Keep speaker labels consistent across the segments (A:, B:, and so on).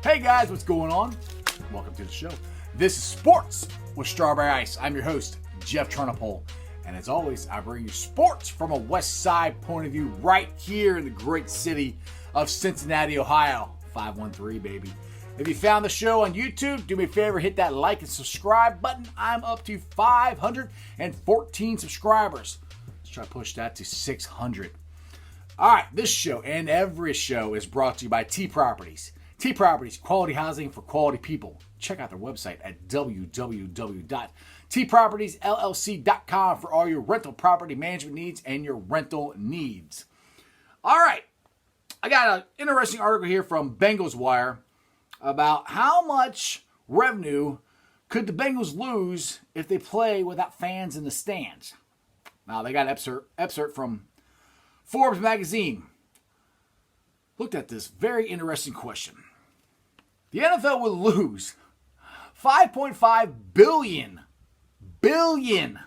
A: Hey guys, what's going on? Welcome to the show. This is Sports with Strawberry Ice. I'm your host, Jeff Turnipole. And as always, I bring you sports from a West Side point of view right here in the great city of Cincinnati, Ohio. 513, baby. If you found the show on YouTube, do me a favor, hit that like and subscribe button. I'm up to 514 subscribers. Let's try to push that to 600. All right, this show and every show is brought to you by T Properties. T Properties, quality housing for quality people. Check out their website at www.tpropertiesllc.com for all your rental property management needs and your rental needs. All right, I got an interesting article here from Bengals Wire about how much revenue could the Bengals lose if they play without fans in the stands. Now, they got an excerpt from Forbes magazine. Looked at this very interesting question. The NFL will lose $5.5 billion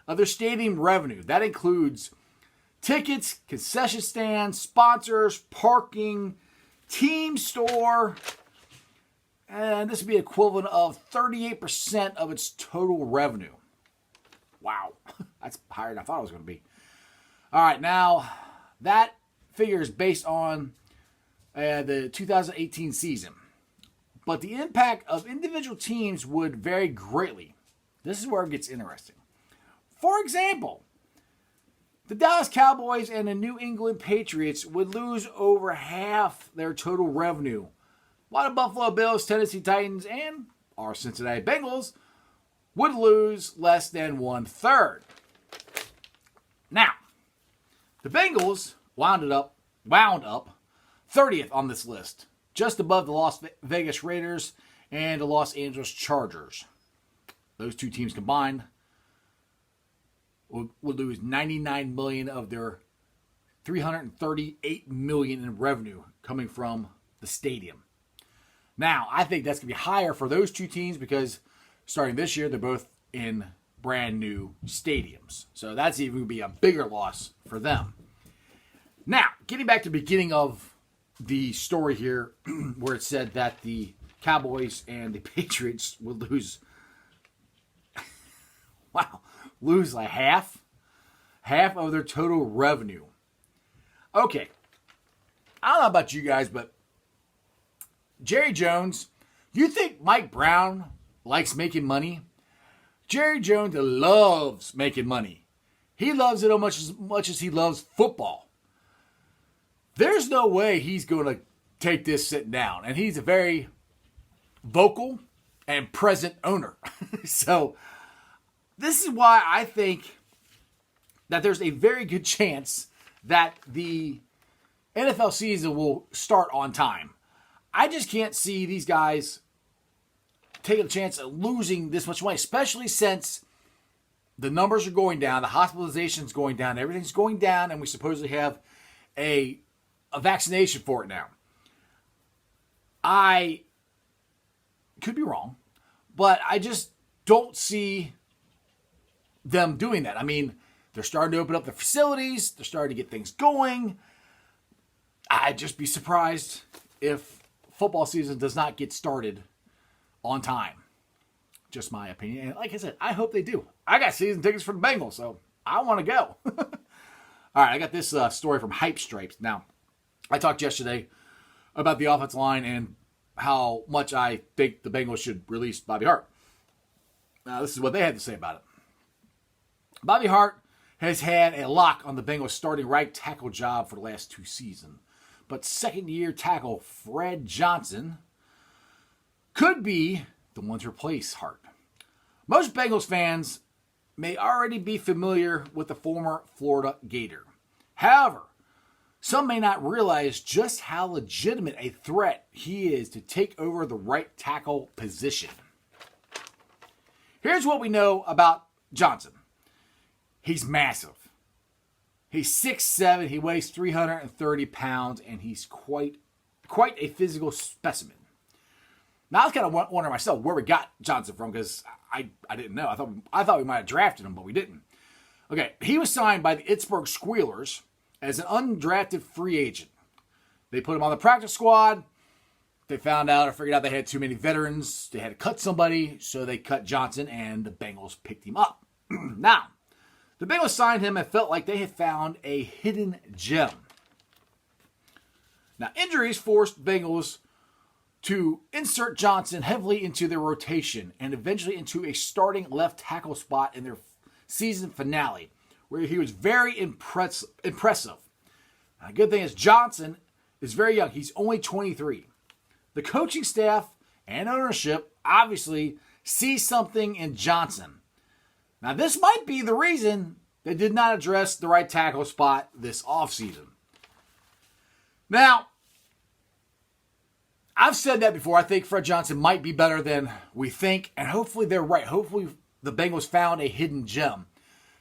A: of their stadium revenue. That includes tickets, concession stands, sponsors, parking, team store, and this would be equivalent of 38% of its total revenue. Wow, that's higher than I thought it was going to be. All right, now that figure is based on the 2018 season. But the impact of individual teams would vary greatly. This is where it gets interesting. For example, the Dallas Cowboys and the New England Patriots would lose over half their total revenue, while the Buffalo Bills, Tennessee Titans, and our Cincinnati Bengals would lose less than 1/3. Now, the Bengals wound up 30th on this list, just above the Las Vegas Raiders and the Los Angeles Chargers. Those two teams combined would lose $99 million of their $338 million in revenue coming from the stadium. Now, I think that's going to be higher for those two teams because starting this year, they're both in brand new stadiums. So that's even going to be a bigger loss for them. Now, getting back to the beginning of the story here, where it said that the Cowboys and the Patriots would lose like half of their total revenue. Okay, I don't know about you guys, but Jerry Jones, you think Mike Brown likes making money? Jerry Jones loves making money. He loves it as much as he loves football. There's no way he's going to take this sitting down. And he's a very vocal and present owner. So this is why I think that there's a very good chance that the NFL season will start on time. I just can't see these guys taking a chance of losing this much money, especially since the numbers are going down, the hospitalization's going down, everything's going down, and we supposedly have a vaccination for it now. I could be wrong, but I just don't see them doing that. I mean, they're starting to open up the facilities. They're starting to get things going. I'd just be surprised if football season does not get started on time. Just my opinion. And like I said, I hope they do. I got season tickets for the Bengals, so I want to go. All right, I got this story from Hype Stripes. Now, I talked yesterday about the offensive line and how much I think the Bengals should release Bobby Hart. Now, this is what they had to say about it. Bobby Hart has had a lock on the Bengals starting right tackle job for the last 2 seasons. But second-year tackle Fred Johnson could be the one to replace Hart. Most Bengals fans may already be familiar with the former Florida Gator. However, some may not realize just how legitimate a threat he is to take over the right tackle position. Here's what we know about Johnson. He's massive. He's 6'7", he weighs 330 pounds, and he's quite a physical specimen. Now, I was kind of wondering myself where we got Johnson from because I didn't know. I thought we might have drafted him, but we didn't. Okay, he was signed by the Pittsburgh Squealers as an undrafted free agent. They put him on the practice squad, they found out or figured out they had too many veterans. They had to cut somebody, so they cut Johnson, and the Bengals picked him up. Now, the Bengals signed him and felt like they had found a hidden gem. Now, injuries forced Bengals to insert Johnson heavily into their rotation and eventually into a starting left tackle spot in their season finale, where he was very impressive. Now, the good thing is Johnson is very young. He's only 23. The coaching staff and ownership obviously see something in Johnson. Now, this might be the reason they did not address the right tackle spot this offseason. Now, I've said that before. I think Fred Johnson might be better than we think, and hopefully they're right. Hopefully the Bengals found a hidden gem.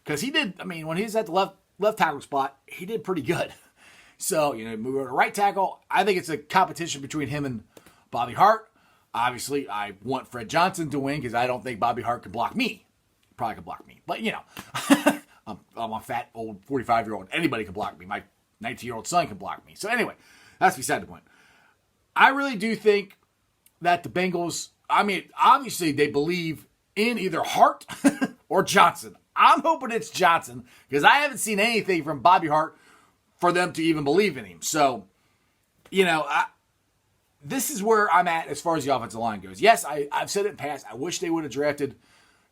A: Because he did, when he was at the left tackle spot, he did pretty good. So, move over to right tackle. I think it's a competition between him and Bobby Hart. Obviously, I want Fred Johnson to win because I don't think Bobby Hart can block me. Probably can block me. But, I'm a fat, old 45-year-old. Anybody can block me. My 19-year-old son can block me. So, anyway, that's beside the point. I really do think that the Bengals, obviously they believe in either Hart or Johnson. I'm hoping it's Johnson because I haven't seen anything from Bobby Hart for them to even believe in him. So, this is where I'm at as far as the offensive line goes. Yes, I've said it in the past. I wish they would have drafted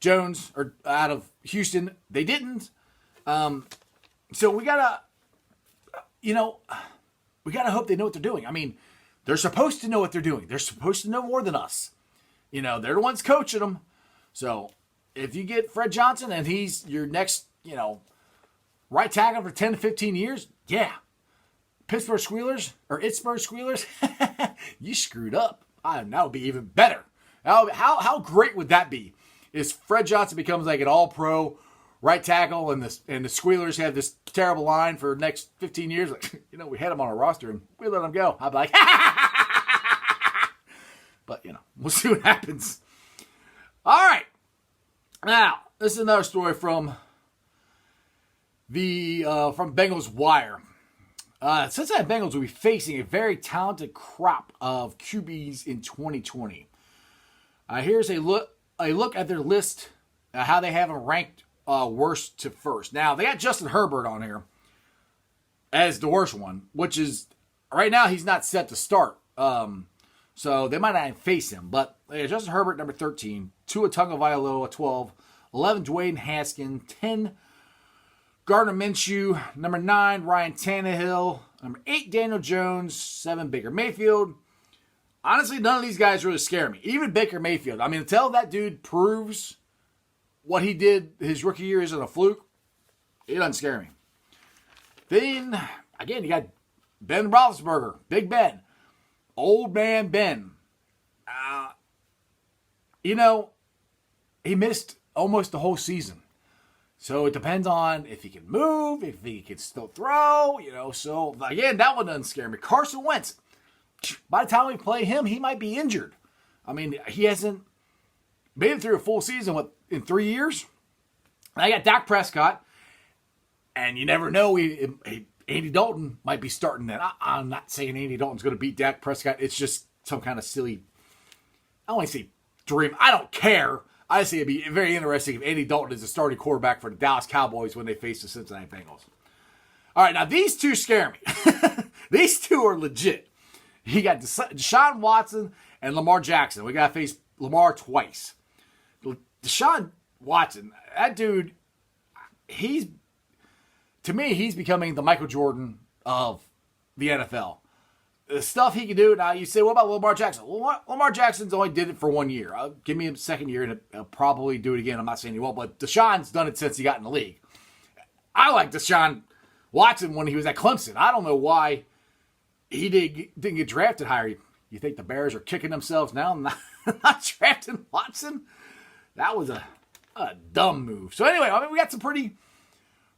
A: Jones or out of Houston. They didn't. So we gotta hope they know what they're doing. They're supposed to know what they're doing. They're supposed to know more than us. They're the ones coaching them. So if you get Fred Johnson and he's your next, right tackle for 10 to 15 years, yeah. Pittsburgh Squealers, you screwed up. That would be even better. How great would that be? Is Fred Johnson becomes like an all-pro right tackle and the Squealers have this terrible line for the next 15 years. Like, we had him on our roster and we let him go. I'd be like, but, we'll see what happens. All right. Now, this is another story from from Bengals Wire. Cincinnati Bengals will be facing a very talented crop of QBs in 2020. Here's a look at their list, how they have them ranked worst to first. Now, they got Justin Herbert on here as the worst one, which is, right now, he's not set to start. So they might not face him. But Justin Herbert, number 13. Tua Tagovailoa, 12. 11, Dwayne Haskins. 10, Gardner Minshew. Number 9, Ryan Tannehill. Number 8, Daniel Jones. 7, Baker Mayfield. Honestly, none of these guys really scare me. Even Baker Mayfield. Until that dude proves what he did his rookie year isn't a fluke, it doesn't scare me. Then, again, you got Ben Roethlisberger, Big Ben, Old Man Ben. He missed almost the whole season. So it depends on if he can move, if he can still throw, So, again, that one doesn't scare me. Carson Wentz, by the time we play him, he might be injured. He hasn't made it through a full season, in 3 years? I got Dak Prescott, and you never know. Andy Dalton might be starting that. I'm not saying Andy Dalton's going to beat Dak Prescott. It's just some kind of silly, I don't want to say dream. I don't care. I just think it'd be very interesting if Andy Dalton is the starting quarterback for the Dallas Cowboys when they face the Cincinnati Bengals. All right, now these two scare me. These two are legit. You got Deshaun Watson and Lamar Jackson. We got to face Lamar twice. Deshaun Watson, that dude, he's becoming the Michael Jordan of the NFL. The stuff he can do. Now, you say, what about Lamar Jackson? Lamar Jackson's only did it for 1 year. Give me a second year and he'll probably do it again. I'm not saying he won't, but Deshaun's done it since he got in the league. I like Deshaun Watson when he was at Clemson. I don't know why he didn't get drafted higher. You think the Bears are kicking themselves now not drafting Watson? That was a dumb move. So anyway, we got some pretty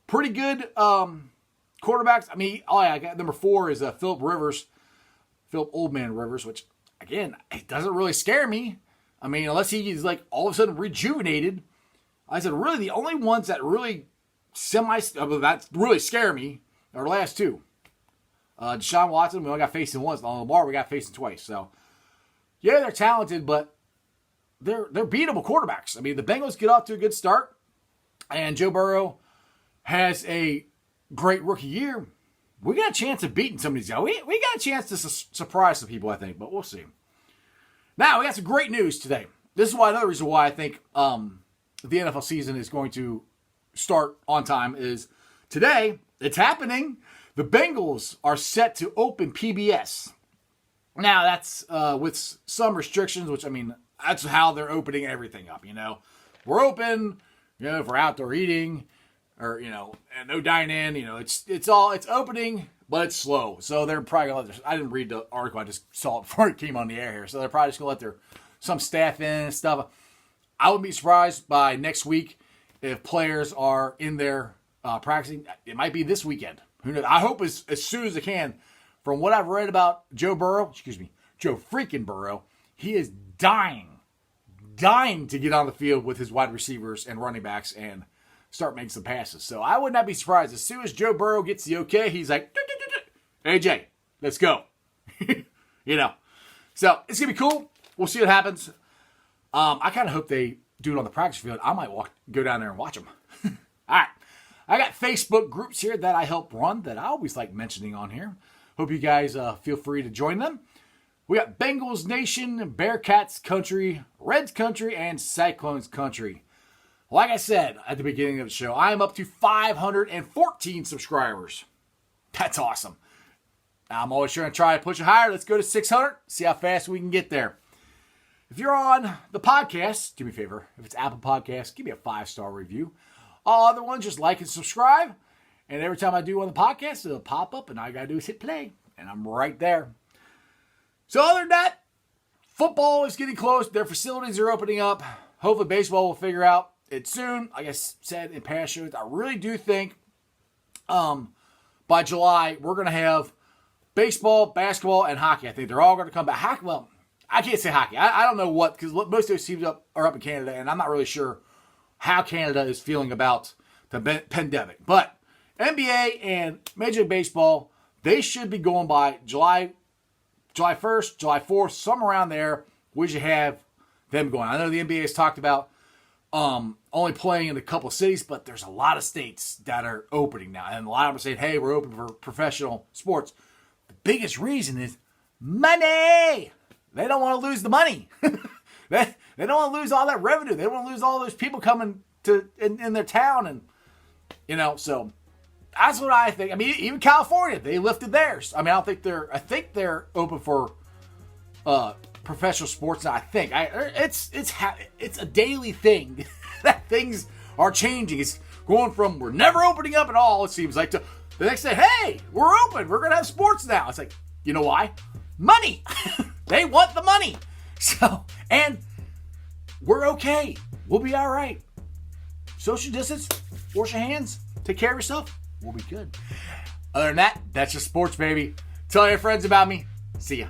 A: good quarterbacks. I got number 4 is Philip Old Man Rivers, which, again, it doesn't really scare me. Unless he's like all of a sudden rejuvenated. I said, really, the only ones that really that really scare me are the last two. Deshaun Watson, we only got facing once. Lamar, we got facing twice. So yeah, they're talented, but they're beatable quarterbacks. I mean, the Bengals get off to a good start, and Joe Burrow has a great rookie year. We got a chance of beating some of these guys. We got a chance to surprise some people, I think, but we'll see. Now, we got some great news today. This is another reason why I think the NFL season is going to start on time is today. It's happening. The Bengals are set to open PBS. Now, that's with some restrictions, which, I mean, that's how they're opening everything up, you know. We're open, you know, for outdoor eating or, you know, and no dine-in. You know, it's opening, but it's slow. So they're probably going to let I didn't read the article. I just saw it before it came on the air here. So they're probably just going to let some staff in and stuff. I wouldn't be surprised by next week if players are in there practicing. It might be this weekend. Who knows? I hope as soon as I can. From what I've read about Joe freaking Burrow, he is dying to get on the field with his wide receivers and running backs and start making some passes. So I would not be surprised. As soon as Joe Burrow gets the okay, he's like, AJ, let's go. You know. So it's going to be cool. We'll see what happens. I kind of hope they do it on the practice field. I might go down there and watch them. All right. I got Facebook groups here that I help run that I always like mentioning on here. Hope you guys feel free to join them. We got Bengals Nation, Bearcats Country, Reds Country, and Cyclones Country. Like I said at the beginning of the show, I am up to 514 subscribers. That's awesome. I'm always trying to try to push it higher. Let's go to 600, see how fast we can get there. If you're on the podcast, do me a favor. If it's Apple Podcasts, give me a 5-star review. All other ones, just like and subscribe. And every time I do on the podcast, it'll pop up, and all you got to do is hit play. And I'm right there. So other than that, football is getting close. Their facilities are opening up. Hopefully baseball will figure out it soon. Like I said in past shows, I really do think by July, we're going to have baseball, basketball, and hockey. I think they're all going to come back. Hockey, well, I can't say hockey. I don't know what, because most of those teams are up in Canada, and I'm not really sure how Canada is feeling about the pandemic. But NBA and Major League Baseball, they should be going by July 1st, July 4th, somewhere around there. We should have them going. I know the NBA has talked about only playing in a couple of cities, but there's a lot of states that are opening now. And a lot of them are saying, hey, we're open for professional sports. The biggest reason is money. They don't want to lose the money. They don't want to lose all that revenue. They don't want to lose all those people coming to in their town. And, you know, so that's what I think. I mean, even California, they lifted theirs. I mean, I think they're open for professional sports now. I think it's a daily thing that things are changing. It's going from we're never opening up at all, it seems like, to the next day, hey, we're open. We're gonna have sports now. It's like, you know why? Money. They want the money. So, and we're okay. We'll be all right. Social distance, wash your hands, take care of yourself. We'll be good. Other than that, that's just sports, baby. Tell your friends about me. See ya.